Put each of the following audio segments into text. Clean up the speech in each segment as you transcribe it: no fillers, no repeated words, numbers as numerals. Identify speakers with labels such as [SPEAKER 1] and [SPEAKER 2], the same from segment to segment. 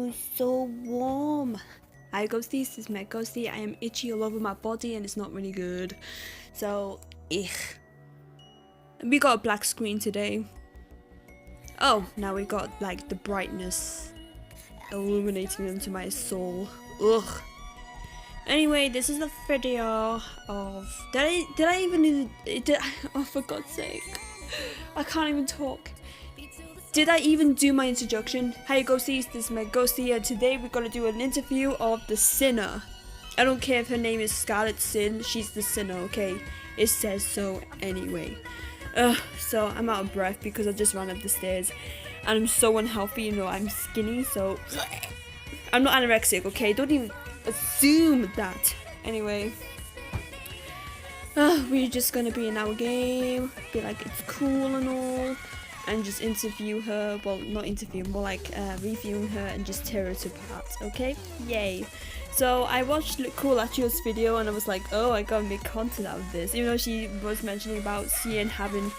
[SPEAKER 1] Oh, so warm. Hi ghosties, this is my ghosty. I am itchy all over my body and it's not really good. So, we got a black screen today. Oh, now we got like the brightness illuminating into my soul. Ugh. Anyway, this is the video of oh, for God's sake, I can't even talk. Did I even do my introduction? Hi ghosties, this is my ghosty and today we're gonna do an interview of the sinner. I don't care if her name is Scarlet Sin, she's the sinner, okay? It says so anyway. So I'm out of breath because I just ran up the stairs and I'm so unhealthy, you know, I'm skinny, so I'm not anorexic, okay? Don't even assume that. Anyway, we're just gonna be in our game, be like it's cool and all, and just interview her. Well, not interview, more like reviewing her and just tear her to parts, okay? Yay. So I watched Cool Achio's video and I was like, oh, I gotta make content out of this, even though she was mentioning about Cian having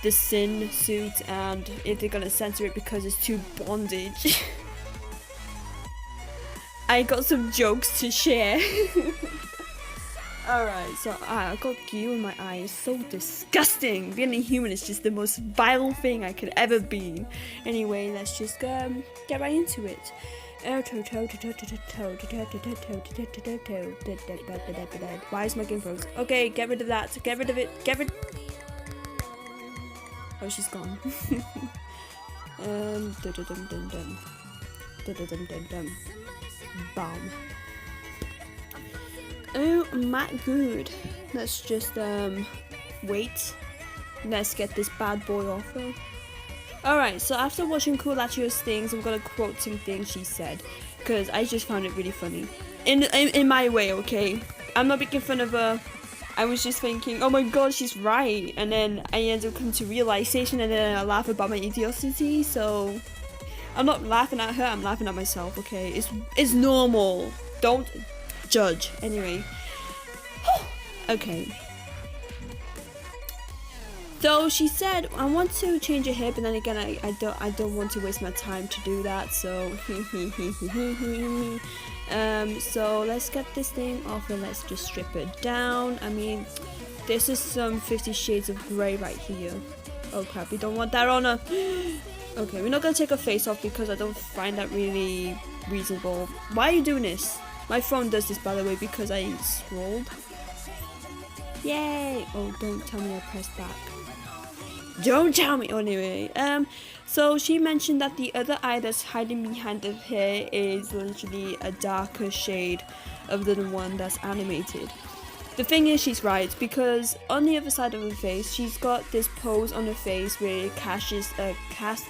[SPEAKER 1] the Sin suit and if they're gonna censor it because it's too bondage. I got some jokes to share. Alright, so I got goo in my eye. It's so disgusting. Being a human is just the most vile thing I could ever be. Anyway, let's just get right into it. Why is my game froze? Okay, get rid of that. Get rid of it. Get rid. Oh, she's gone. Bomb. Oh my god. Let's just wait. Let's get this bad boy off her. Alright, so after watching Cool Achio's things, I'm gonna quote some things she said because I just found it really funny. In my way, okay? I'm not making fun of her. I was just thinking, oh my god, she's right, and then I end up coming to realization and then I laugh about my idiocy, so I'm not laughing at her, I'm laughing at myself, okay? It's normal. Don't judge. Anyway. Okay. So she said, I want to change her hair, but then again I don't want to waste my time to do that, so so let's get this thing off and let's just strip it down. I mean, this is some 50 Shades of Grey right here. Oh crap, we don't want that on her. Okay, we're not gonna take her face off because I don't find that really reasonable. Why are you doing this? My phone does this, by the way, because I scrolled. Yay! Oh, don't tell me I pressed back. Don't tell me! Oh, anyway, so she mentioned that the other eye that's hiding behind the hair is literally a darker shade of the one that's animated. The thing is, she's right, because on the other side of her face, she's got this pose on her face where it casts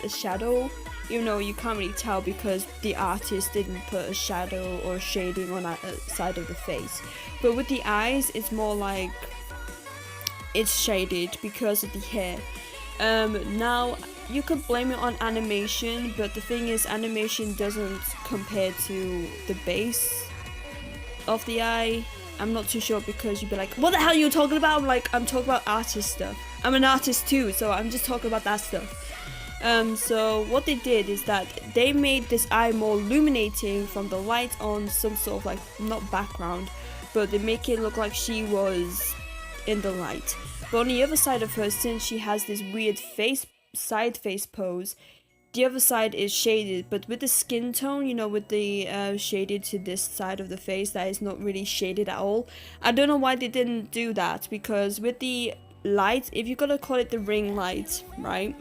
[SPEAKER 1] a shadow, even though you can't really tell because the artist didn't put a shadow or shading on that side of the face. But with the eyes, it's more like it's shaded because of the hair. Now, you could blame it on animation, but the thing is, animation doesn't compare to the base of the eye. I'm not too sure because you'd be like, what the hell are you talking about? I'm talking about artist stuff. I'm an artist too, so I'm just talking about that stuff. So what they did is that they made this eye more illuminating from the light on some sort of like, not background, but they make it look like she was in the light. But on the other side of her, since she has this weird side face pose, the other side is shaded, but with the skin tone, you know, with the shaded to this side of the face, that is not really shaded at all. I don't know why they didn't do that, because with the light, if you're gonna call it the ring light, right?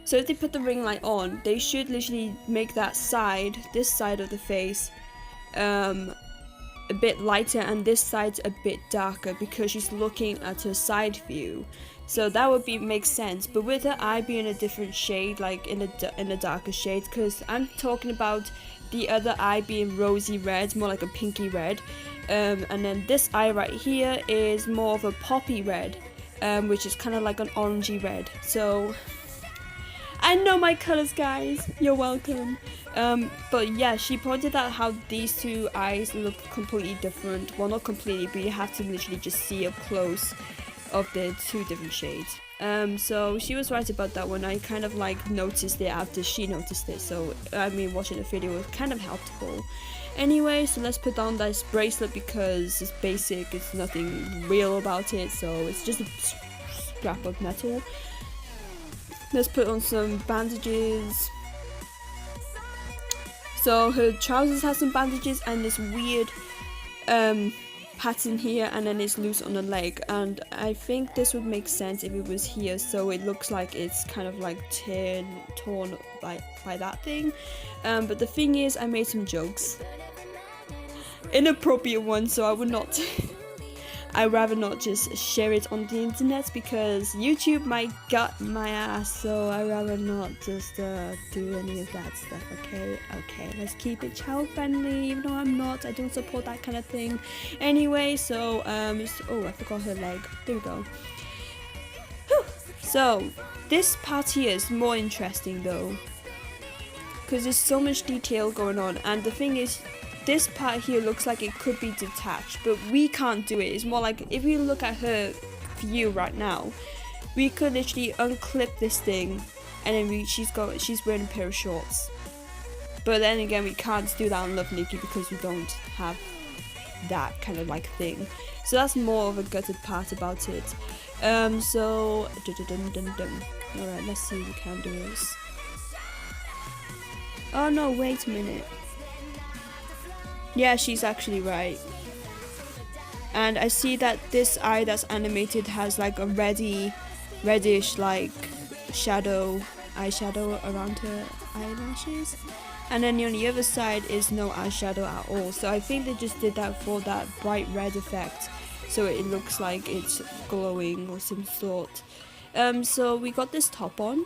[SPEAKER 1] So if they put the ring light on, they should literally make that side, this side of the face, a bit lighter and this side's a bit darker because she's looking at her side view. So that would make sense, but with her eye being a different shade, like in a darker shade, because I'm talking about the other eye being rosy red, more like a pinky red, and then this eye right here is more of a poppy red, which is kind of like an orangey red. So I know my colors, guys, you're welcome. But yeah, she pointed out how these two eyes look completely different. Well, not completely, but you have to literally just see up close of the two different shades. So she was right about that one. I kind of like noticed it after she noticed it, so I mean watching the video was kind of helpful. Anyway, so let's put on this bracelet because it's basic, it's nothing real about it, so it's just a scrap of metal. Let's put on some bandages. So her trousers have some bandages and this weird pattern here, and then it's loose on the leg, and I think this would make sense if it was here, so it looks like it's kind of like torn by that thing. But the thing is, I made some jokes, inappropriate ones, so I would not I'd rather not just share it on the internet because YouTube might gut my ass, so I'd rather not just do any of that stuff, okay? Okay, let's keep it child friendly, even though I don't support that kind of thing. Anyway, so, oh, I forgot her leg. There we go. Whew. So, this part here is more interesting though, because there's so much detail going on, and the thing is, this part here looks like it could be detached, but we can't do it. It's more like if we look at her view right now, we could literally unclip this thing, and then she's wearing a pair of shorts. But then again, we can't do that on Love Nikki because we don't have that kind of like thing. So that's more of a gutted part about it. So alright, let's see if we can do this. Oh no, wait a minute. Yeah, she's actually right. And I see that this eye that's animated has like a reddish like eyeshadow around her eyelashes. And then on the other side is no eyeshadow at all. So I think they just did that for that bright red effect, so it looks like it's glowing or some sort. So we got this top on,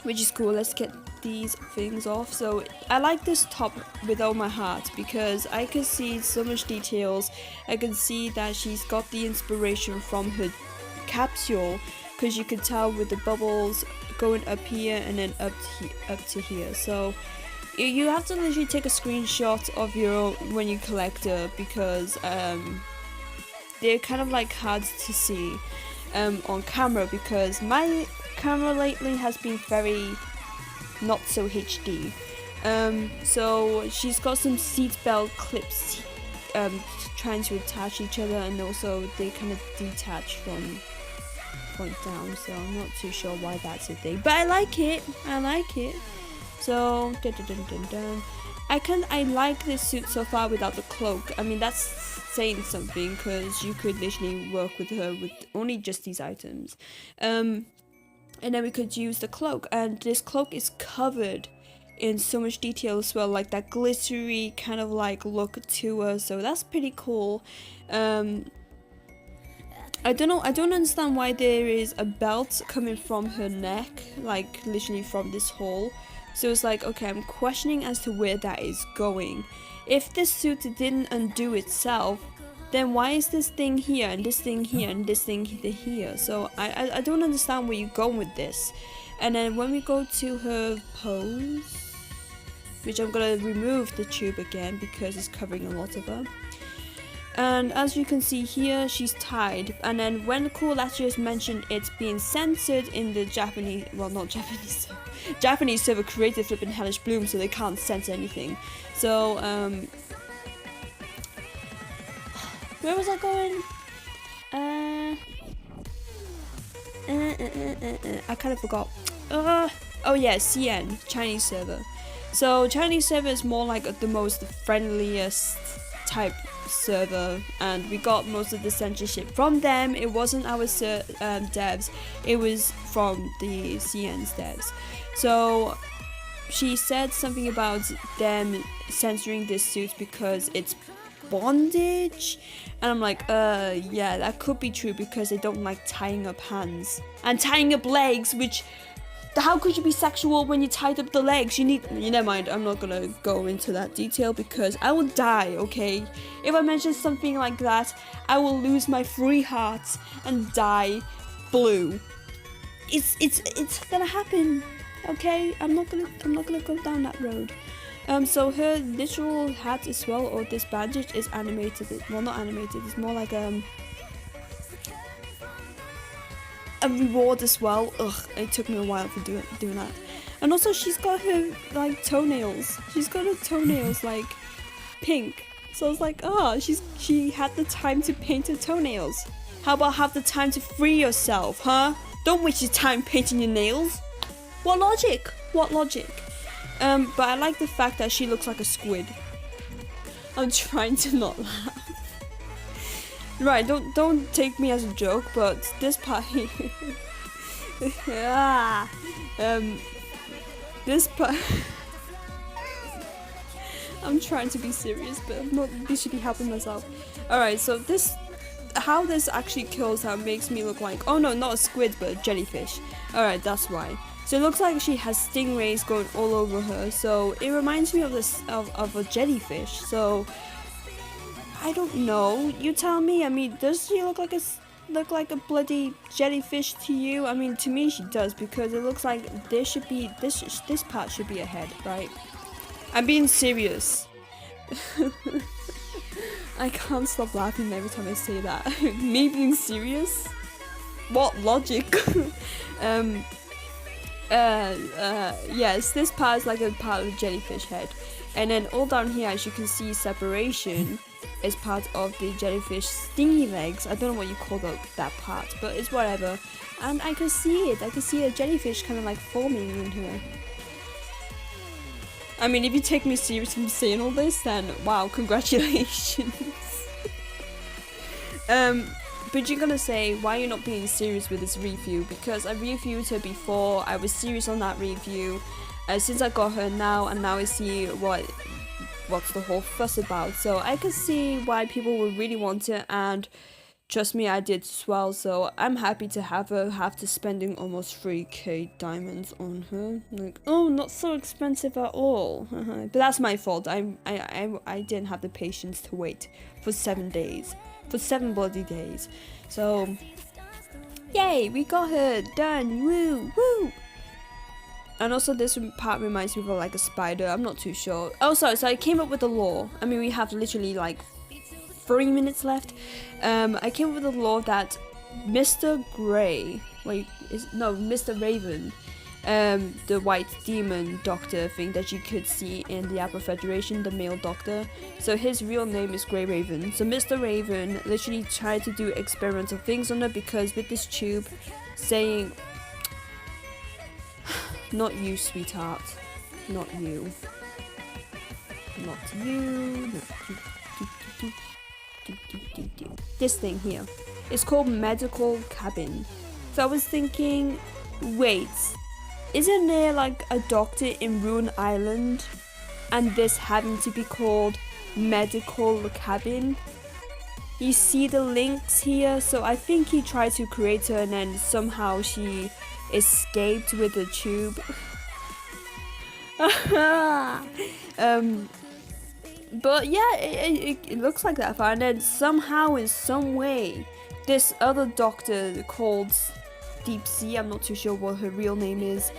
[SPEAKER 1] which is cool. Let's get these things off. So I like this top with all my heart because I can see so much details. I can see that she's got the inspiration from her capsule, because you can tell with the bubbles going up here and then up to here. So you have to literally take a screenshot of your when you collect her, because they're kind of like hard to see on camera, because my camera lately has been very not so HD. So she's got some seatbelt clips trying to attach each other, and also they kind of detach from point down, so I'm not too sure why that's a thing, but I like it. So I like this suit so far without the cloak. I mean, that's saying something, because you could literally work with her with only just these items. And then we could use the cloak, and this cloak is covered in so much detail as well, like that glittery kind of like look to her, so that's pretty cool. I don't understand why there is a belt coming from her neck, like literally from this hole. So it's like, okay, I'm questioning as to where that is going. If this suit didn't undo itself, then why is this thing here and this thing here and this thing here? So I don't understand where you're going with this. And then when we go to her pose, which I'm gonna remove the tube again because it's covering a lot of her. And as you can see here, she's tied. And then when Cool Latches mentioned it's being censored in the Japanese, well, not Japanese, Japanese server created flipping hellish bloom, so they can't censor anything. So where was I going? I kind of forgot. Oh yeah, CN, Chinese server. So Chinese server is more like the most friendliest type server, and we got most of the censorship from them. It wasn't our devs, it was from the CN's devs. So she said something about them censoring this suit because it's bondage, and I'm like, yeah, that could be true, because they don't like tying up hands and tying up legs, which, how could you be sexual when you tied up the legs? Never mind, I'm not gonna go into that detail because I will die, okay? If I mention something like that, I will lose my free heart and die blue. It's gonna happen, okay? I'm not gonna go down that road. So her literal hat as well, or this bandage, is animated. Well, not animated, it's more like a reward as well. Ugh, it took me a while for doing that. And also she's got her like toenails. She's got her toenails like pink. So I was like, oh, she had the time to paint her toenails. How about have the time to free yourself, huh? Don't waste your time painting your nails. What logic? What logic? But I like the fact that she looks like a squid. I'm trying to not laugh. Right, don't take me as a joke, but this part here. This part. I'm trying to be serious, but I'm not literally helping myself. Alright, so how this actually kills her makes me look like, oh no, not a squid, but a jellyfish. Alright, that's why. So it looks like she has stingrays going all over her, so it reminds me of of a jellyfish. So I don't know. You tell me. I mean, does she look like a bloody jellyfish to you? I mean, to me she does, because it looks like this part should be a head, right? I'm being serious. I can't stop laughing every time I say that. Me being serious? What logic? Yes, this part is like a part of the jellyfish head. And then all down here, as you can see, separation is part of the jellyfish stingy legs. I don't know what you call that part, but it's whatever. And I can see it. I can see a jellyfish kind of like forming in here. I mean, if you take me seriously saying all this, then wow, congratulations. But you're gonna say, why are you not being serious with this review? Because I reviewed her before, I was serious on that review. Since I got her now, and now I see what's the whole fuss about. So I can see why people would really want it, and trust me, I did as well. So I'm happy to have her after spending almost 3k diamonds on her. Like, oh, not so expensive at all. But that's my fault. I didn't have the patience to wait for 7 days. For 7 bloody days. So yay, we got her done. Woo woo. And also this part reminds me of like a spider. I'm not too sure. Oh, sorry. So I came up with a law. I mean, we have literally like 3 minutes left. I came up with a law that Mr. Grey, Mr. Raven, the white demon doctor thing that you could see in the Apple Federation, the male doctor. So his real name is Grey Raven. So Mr. Raven literally tried to do experimental things on her, because with this tube saying, not you, sweetheart, not you, not you, this thing here, it's called medical cabin. So I was thinking, wait, isn't there like a doctor in Ruin Island, and this having to be called medical cabin? You see the links here? So I think he tried to create her, and then somehow she escaped with the tube. But yeah, it looks like that far. And then somehow, in some way, this other doctor called Deep Sea, I'm not too sure what her real name is,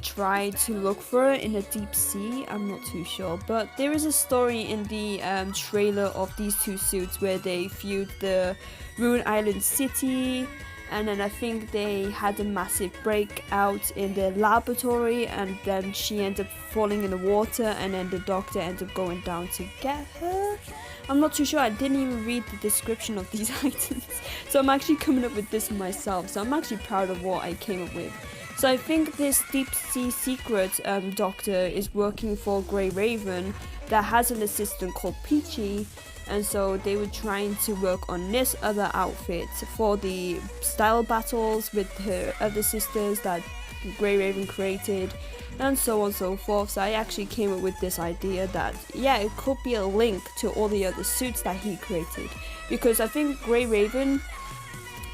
[SPEAKER 1] tried to look for her in the deep sea. I'm not too sure, but there is a story in the trailer of these two suits where they viewed the Ruin Island city, and then I think they had a massive breakout in their laboratory, and then she ended up falling in the water, and then the doctor ended up going down to get her. I'm not too sure. I didn't even read the description of these items, so I'm actually coming up with this myself, so I'm actually proud of what I came up with. So I think this Deep Sea Secret doctor is working for Grey Raven that has an assistant called Peachy, and so they were trying to work on this other outfit for the style battles with her other sisters that Grey Raven created, and so on and so forth. So I actually came up with this idea that, yeah, it could be a link to all the other suits that he created, because I think Grey Raven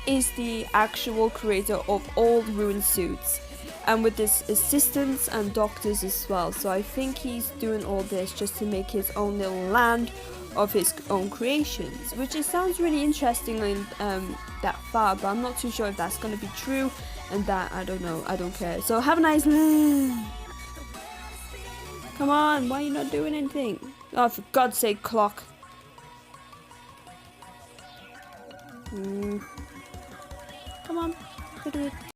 [SPEAKER 1] is the actual creator of all Ruin suits, and with his assistants and doctors as well. So I think he's doing all this just to make his own little land of his own creations, which it sounds really interesting in that far, but I'm not too sure if that's going to be true, and that, I don't know, I don't care. So have a nice come on, why are you not doing anything? Oh, for God's sake, clock. Tamam. Hadi.